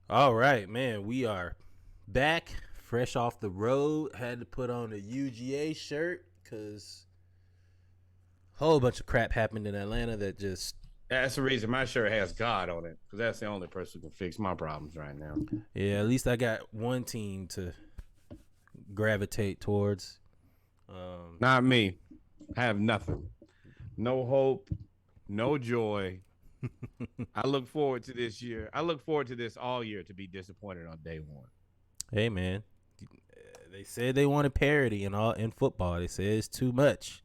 All right, man. We are back, fresh off the road. Had to put on a UGA shirt because a whole bunch of crap happened in Atlanta that just, That's the reason my shirt has God on it, because that's the only person who can fix my problems right now. yeah, at least I got one team to gravitate towards. Um, Not me. I have nothing. No hope, no joy. I look forward to this year. I look forward to this all year to be disappointed on day one. hey, man. They said they wanted parity in football. They said it's too much.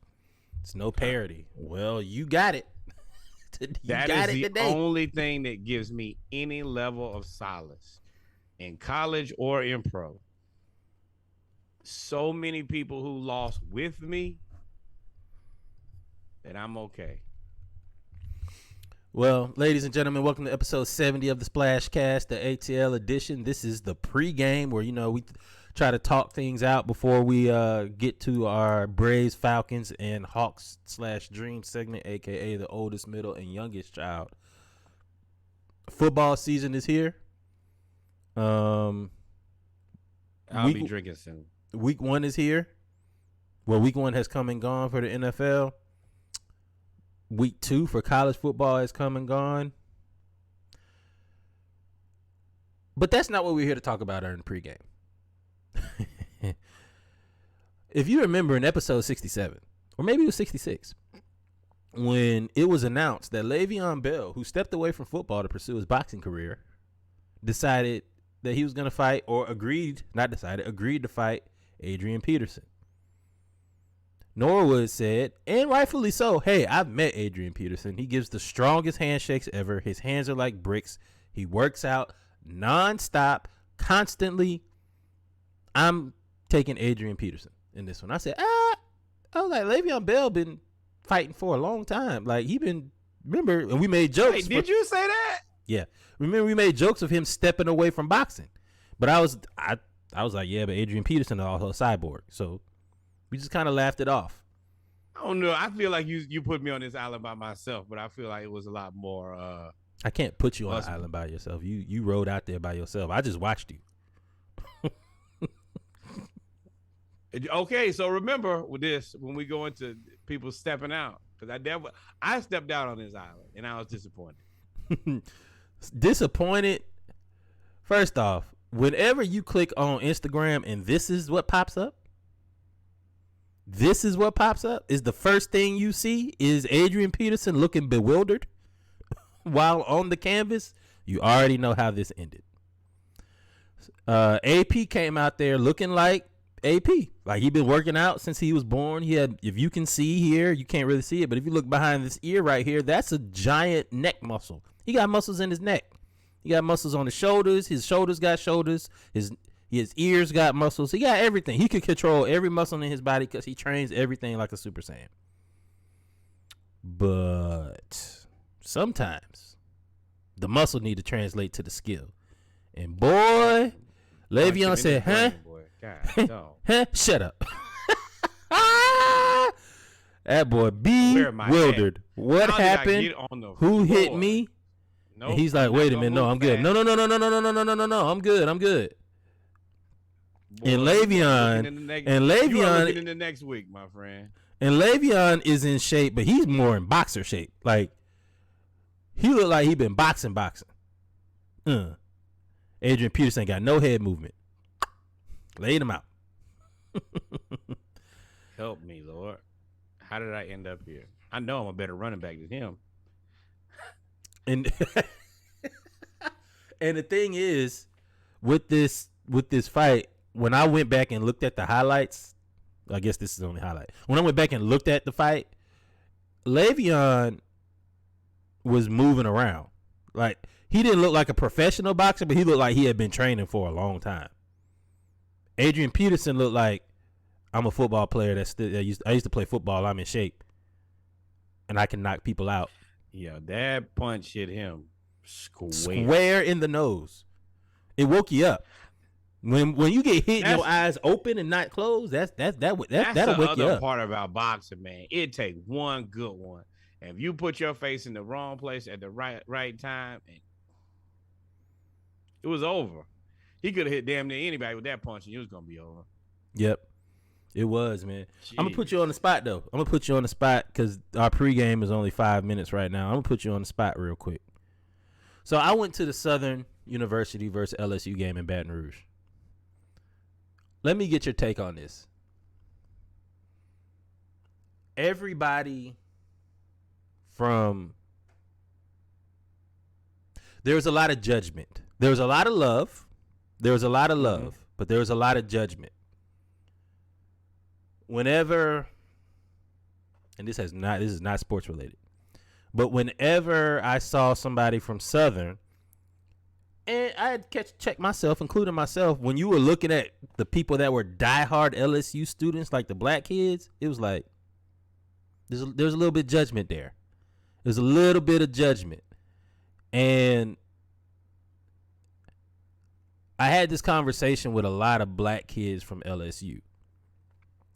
It's no parity. Well, you got it. You That got is it the today. only thing that gives me any level of solace in college or in pro. So many people who lost with me that I'm okay. Well, ladies and gentlemen, welcome to episode 70 of the Splash Cast, the ATL edition. This is the pregame where, we try to talk things out before we get to our Braves, Falcons, and Hawks/Dream segment, a.k.a. the oldest, middle, and youngest child. Football season is here. Um, I'll be week, drinking soon. week one is here. Well, week one has come and gone for the NFL. Week two for college football has come and gone. But that's not what we're here to talk about in the pregame. If you remember in episode 67, or maybe it was 66, when it was announced that Le'Veon Bell, who stepped away from football to pursue his boxing career, decided that he was going to fight, or agreed to fight Adrian Peterson. Norwood said, and rightfully so, hey, I've met Adrian Peterson. He gives the strongest handshakes ever. His hands are like bricks. He works out nonstop, constantly. I'm taking Adrian Peterson in this one. I said, I was like, Le'Veon Bell been fighting for a long time. Like, remember, and we made jokes. Wait, did you say that? Yeah. Remember, we made jokes of him stepping away from boxing. But I was like, yeah, but Adrian Peterson is also a cyborg. So we just kind of laughed it off. I don't know. I feel like you put me on this island by myself, but I feel like it was a lot more. I can't put you on an island by yourself. You rode out there by yourself. I just watched you. Okay, so remember with this when we go into people stepping out, because I stepped out on this island and I was disappointed. Disappointed. First off, whenever you click on Instagram and this is what pops up, is the first thing you see is Adrian Peterson looking bewildered while on the canvas. You already know how this ended. AP came out there looking like AP. Like, he'd been working out since he was born. He had, if you can see here, you can't really see it, but if you look behind this ear right here, that's a giant neck muscle. He got muscles in his neck. He got muscles on his shoulders. His shoulders got shoulders. His ears got muscles. He got everything. He could control every muscle in his body because he trains everything like a Super Saiyan. But sometimes the muscle need to translate to the skill. And boy, Le'Veon said, huh? Huh? Shut up. That boy bewildered. What happened? Who hit me? Nope, and he's like, wait a minute, no, I'm good. No, I'm good. Boy, and Le'Veon in the next week, my friend. And Le'Veon is in shape, but he's more in boxer shape. Like, he looked like he been boxing. Adrian Peterson got no head movement. Laid him out. Help me, Lord. How did I end up here? I know I'm a better running back than him. And and the thing is, with this fight, when I went back and looked at the highlights, I guess this is the only highlight. When I went back and looked at the fight, Le'Veon was moving around. Like, he didn't look like a professional boxer, but he looked like he had been training for a long time. Adrian Peterson looked like, I'm a football player I used to play football. I'm in shape, and I can knock people out. Yeah, that punch hit him square in the nose. It woke you up. When you get hit and your eyes open and not closed, that'll wake you up. That's the other part about boxing, man. It takes one good one. And if you put your face in the wrong place at the right time, It was over. He could have hit damn near anybody with that punch, and it was gonna be over. Yep. It was, man. Jeez. I'm gonna put you on the spot though. I'm gonna put you on the spot because our pregame is only 5 minutes right now. I'm gonna put you on the spot real quick. So I went to the Southern University versus LSU game in Baton Rouge. Let me get your take on this. Everybody from there was a lot of judgment. There was a lot of love. There was a lot of love, but there was a lot of judgment. Whenever, and this is not sports related, but whenever I saw somebody from Southern, and I had to check myself, including myself, when you were looking at the people that were diehard LSU students, like the black kids, it was like there's a little bit of judgment there. There's a little bit of judgment, and I had this conversation with a lot of black kids from LSU.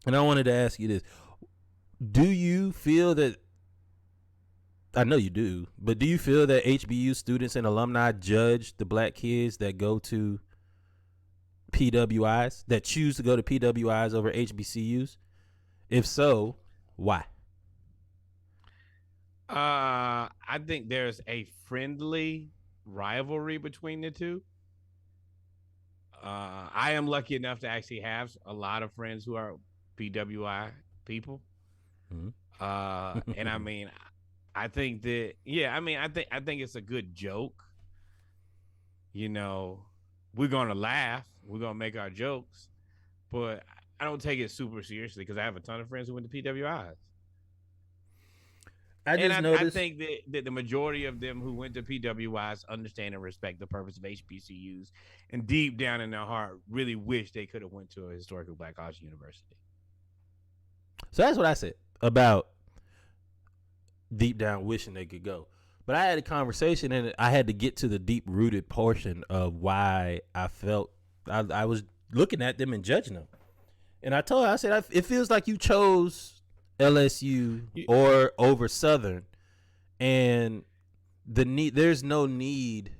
And I wanted to ask you this. Do you feel that, I know you do, but do you feel that HBU students and alumni judge the black kids that go to PWIs, that choose to go to PWIs over HBCUs? If so, why? I think there's a friendly rivalry between the two. I am lucky enough to actually have a lot of friends who are PWI people. Mm-hmm. And I mean, I think that, I think it's a good joke. You know, we're going to laugh. We're going to make our jokes. But I don't take it super seriously because I have a ton of friends who went to PWIs. I think that the majority of them who went to PWIs understand and respect the purpose of HBCUs, and deep down in their heart really wish they could have went to a historically black college university. So that's what I said about deep down wishing they could go. But I had a conversation, and I had to get to the deep-rooted portion of why I felt I was looking at them and judging them. And I told her, I said, it feels like you chose LSU or over Southern, and there's no need,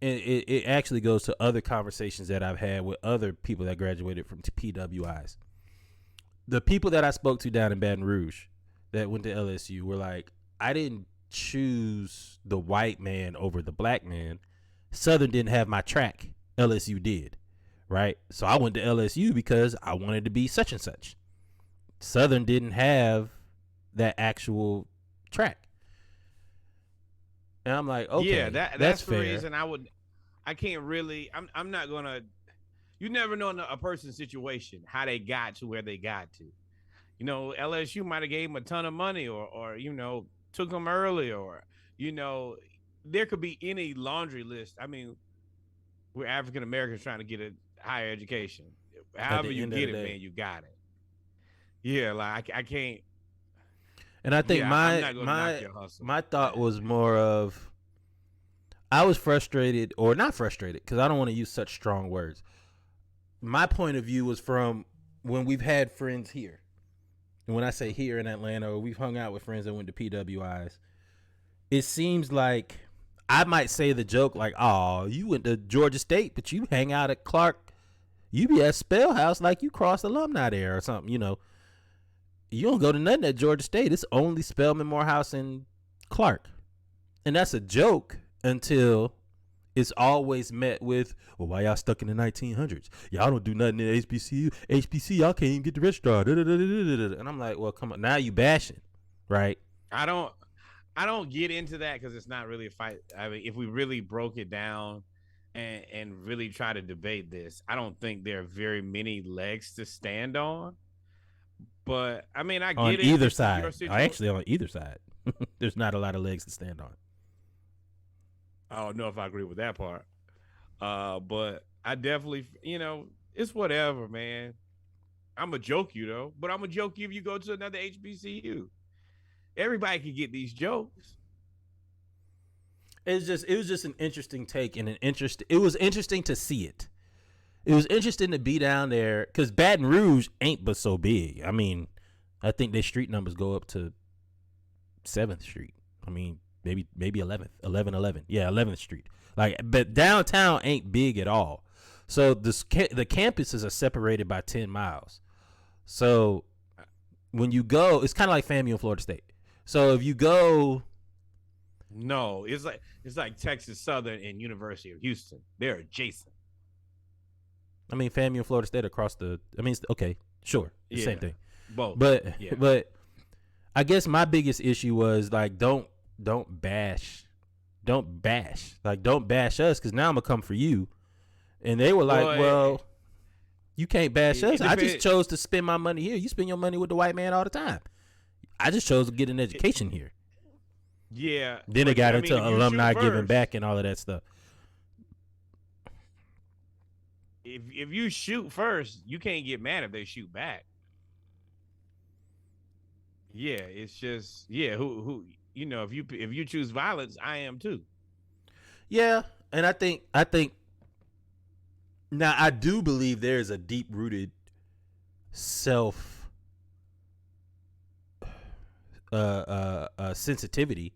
and it actually goes to other conversations that I've had with other people that graduated from PWIs. The people that I spoke to down in Baton Rouge that went to LSU were like, I didn't choose the white man over the black man. Southern didn't have my track. LSU did, right? So I went to LSU because I wanted to be such and such. Southern didn't have that actual track. And I'm like, okay, yeah, that's the reason I'm not going to, you never know in a person's situation, how they got to where they got to. You know, LSU might have gave them a ton of money or, you know, took them early, or, you know, there could be any laundry list. I mean, we're African-Americans trying to get a higher education. However you get it, man, you got it. Yeah, like I can't. And I think my thought was more of, I was frustrated, or not frustrated, because I don't want to use such strong words. My point of view was from when we've had friends here. And when I say here in Atlanta, or we've hung out with friends that went to PWIs, it seems like I might say the joke like, oh, you went to Georgia State, but you hang out at Clark. You be at Spellhouse like you crossed alumni there or something, you know. You don't go to nothing at Georgia State. It's only Spelman, Morehouse, and Clark. And that's a joke until it's always met with, well, why y'all stuck in the 1900s? Y'all don't do nothing in HBCU. HBC, y'all can't even get the registrar. And I'm like, well, come on. Now you bashing, right? I don't get into that because it's not really a fight. I mean, if we really broke it down and really try to debate this, I don't think there are very many legs to stand on. But I mean, I get on it. Either side. Actually, on either side, there's not a lot of legs to stand on. I don't know if I agree with that part. But I definitely, you know, it's whatever, man. I'm going to joke you, though. But I'm going to joke you if you go to another HBCU. Everybody can get these jokes. It was just an interesting take, and it was interesting to see it. It was interesting to be down there because Baton Rouge ain't but so big. I mean, I think their street numbers go up to 7th Street. I mean, maybe 11th. 1111. Yeah, 11th Street. Like, but downtown ain't big at all. So the campuses are separated by 10 miles. So when you go, it's kind of like FAMU and Florida State. So if you go, no, it's like Texas Southern and University of Houston. They're adjacent. I mean, FAMU and Florida State across the. I mean, okay, sure, the same thing. Both, but I guess my biggest issue was like, don't bash, like don't bash us, because now I'm gonna come for you. And they were like, well, you can't bash us. I just chose to spend my money here. You spend your money with the white man all the time. I just chose to get an education here. Yeah. Then it got into alumni giving back and all of that stuff. If you shoot first, you can't get mad if they shoot back. Yeah, it's just who if you choose violence, I am too. Yeah, and I think now I do believe there is a deep rooted self sensitivity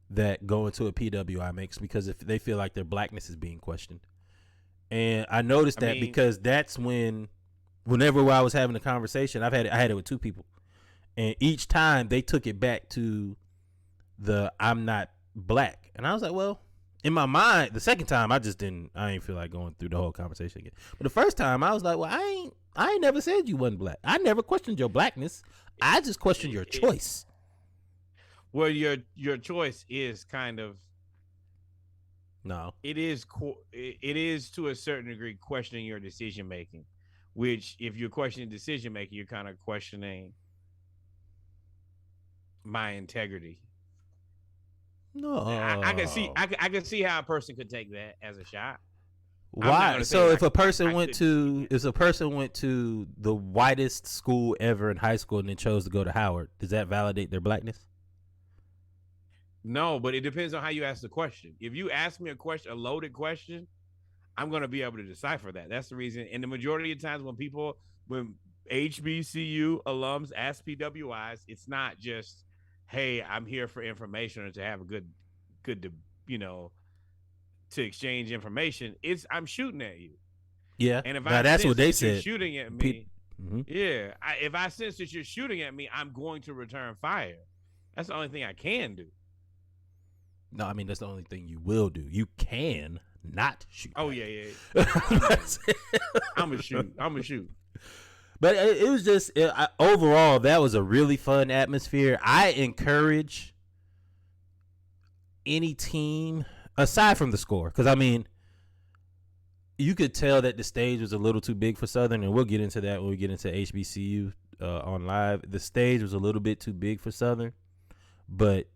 that go into a PWI makes, because if they feel like their blackness is being questioned. And I noticed that because that's whenever I was having a conversation, I had it with two people, and each time they took it back to the I'm not black, and I was like, well, in my mind, the second time I ain't feel like going through the whole conversation again. But the first time I was like, well, I ain't never said you wasn't black. I never questioned your blackness. I just questioned your choice. Well, your choice is kind of. No, it is to a certain degree questioning your decision making, which if you're questioning decision making, you're kind of questioning my integrity. No, I can see how a person could take that as a shot. Why? So if a person went to the whitest school ever in high school and then chose to go to Howard, does that validate their blackness? No, but it depends on how you ask the question. If you ask me a loaded question, I'm going to be able to decipher that. That's the reason. And the majority of times when HBCU alums ask PWIs, it's not just, hey, I'm here for information or to have a good, to exchange information. It's I'm shooting at you. Yeah. And if that's what they said. You're shooting at me. If I sense that you're shooting at me, I'm going to return fire. That's the only thing I can do. No, I mean, that's the only thing you will do. You can not shoot. Oh, yeah. I'm going to shoot. But it was just, overall, that was a really fun atmosphere. I encourage any team, aside from the score, because, I mean, you could tell that the stage was a little too big for Southern, and we'll get into that when we get into HBCU on live. The stage was a little bit too big for Southern, but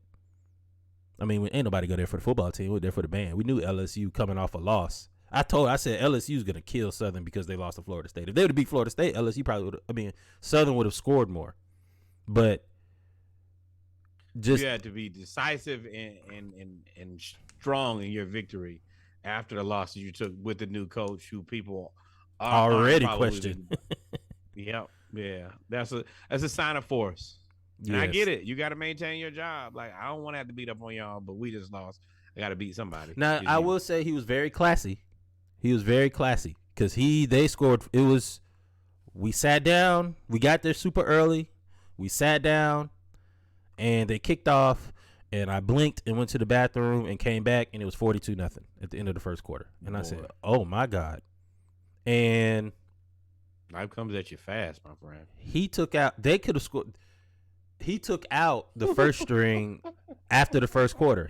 I mean, ain't nobody go there for the football team. We're there for the band. We knew LSU coming off a loss. I said LSU's going to kill Southern because they lost to Florida State. If they would have beat Florida State, LSU probably would have, Southern would have scored more. But just. You had to be decisive and strong in your victory after the losses you took with the new coach who people are already questioned. Yeah. That's a sign of force. And yes. I get it. You got to maintain your job. Like, I don't want to have to beat up on y'all, but we just lost. I got to beat somebody. Now, I will say he was very classy. Because they scored. We sat down. We got there super early. We sat down, and they kicked off, and I blinked and went to the bathroom and came back, and it was 42-0 at the end of the first quarter. And I said, oh, my God. And life comes at you fast, my friend. They could have scored. He took out the first string after the first quarter.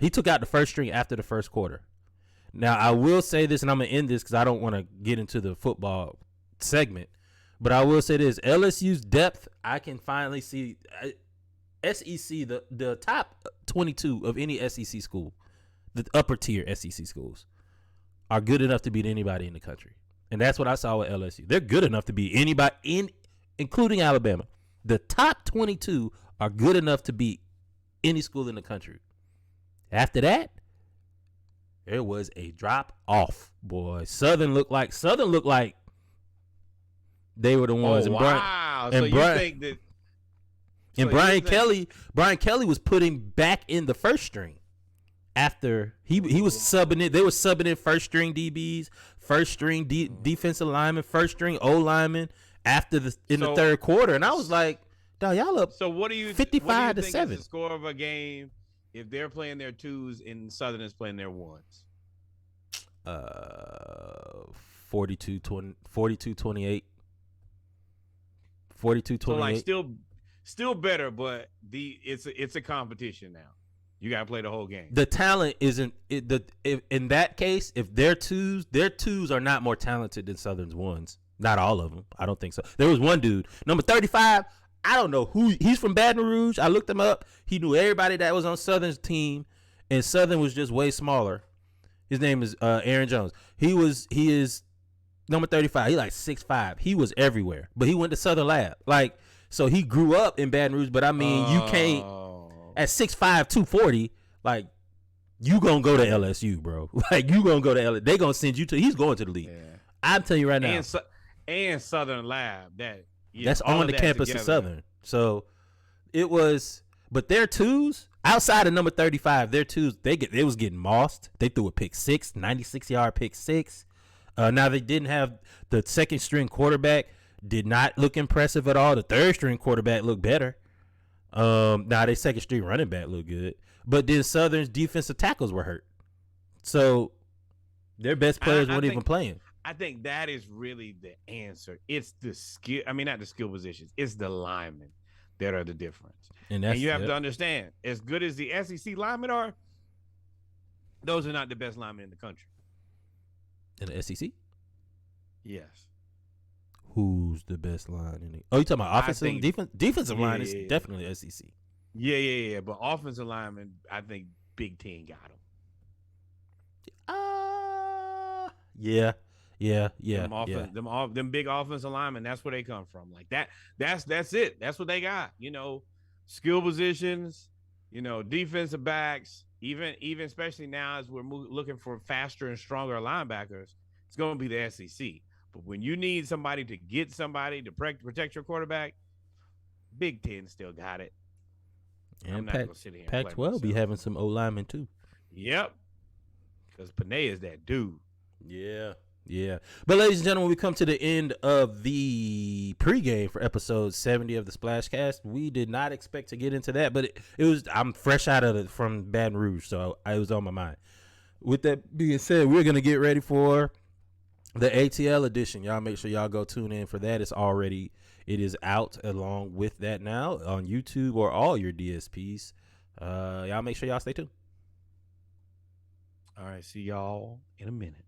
Now, I will say this, and I'm going to end this because I don't want to get into the football segment, but I will say this. LSU's depth, I can finally see. SEC, the top 22 of any SEC school, the upper tier SEC schools, are good enough to beat anybody in the country. And that's what I saw with LSU. They're good enough to beat anybody, including Alabama. The top 22 are good enough to beat any school in the country. After that, there was a drop off, boy. Southern looked like they were the ones. Oh, wow. Brian Kelly was putting back in the first string. after he was subbing it. They were subbing in first string DBs, first string defensive linemen, first string O linemen after the third quarter, and I was like, "Dog, y'all up." So what do you 55 to think 7 is the score of a game if they're playing their twos and Southern is playing their ones? 42-20, 42-28. 42-28. So like still better, but it's a competition now. You got to play the whole game. The talent isn't in that case. If their twos are not more talented than Southern's ones. Not all of them. I don't think so. There was one dude, number 35. I don't know who he's from. Baton Rouge. I looked him up. He knew everybody that was on Southern's team, and Southern was just way smaller. His name is Aaron Jones. He is number 35. He like 6'5". He was everywhere, but he went to Southern Lab. Like, so he grew up in Baton Rouge. But I mean, you can't. At 6'5", 240, like, you gonna go to LSU, bro. Like, you gonna go to LSU. They gonna send you to. He's going to the league. Yeah. I'm telling you right now. And Southern Lab that's on the campus together. Of Southern. So it was, but their twos outside of number 35, their twos they was getting mossed. They threw a pick six, 96-yard pick six. Now they didn't have the second string quarterback. Did not look impressive at all. The third string quarterback looked better. Now their second string running back looked good, but then Southern's defensive tackles were hurt, so their best players weren't even playing. I think that is really the answer. It's the skill. I mean, not the skill positions. It's the linemen that are the difference. And you have to understand, as good as the SEC linemen are, those are not the best linemen in the country. In the SEC? Yes. Who's the best line in it? Oh, you talking about offensive and defense? Defensive line is definitely SEC. Yeah. But offensive linemen, I think Big Ten got them. Yeah. Them big offensive linemen, that's where they come from. Like that. That's it. That's what they got. You know, skill positions. You know, defensive backs. Even especially now as we're looking for faster and stronger linebackers, it's going to be the SEC. But when you need somebody to get somebody to protect your quarterback, Big Ten still got it. And Pac-12 be having some O linemen too. Yep. Because Panay is that dude. Yeah. But ladies and gentlemen, we come to the end of the pregame for episode 70 of the Splashcast. We did not expect to get into that, but it was. I'm fresh out of it from Baton Rouge, so it was on my mind. With that being said, we're gonna get ready for the ATL edition. Y'all make sure y'all go tune in for that. It is out along with that now on YouTube or all your DSPs. Y'all make sure y'all stay tuned. All right, see y'all in a minute.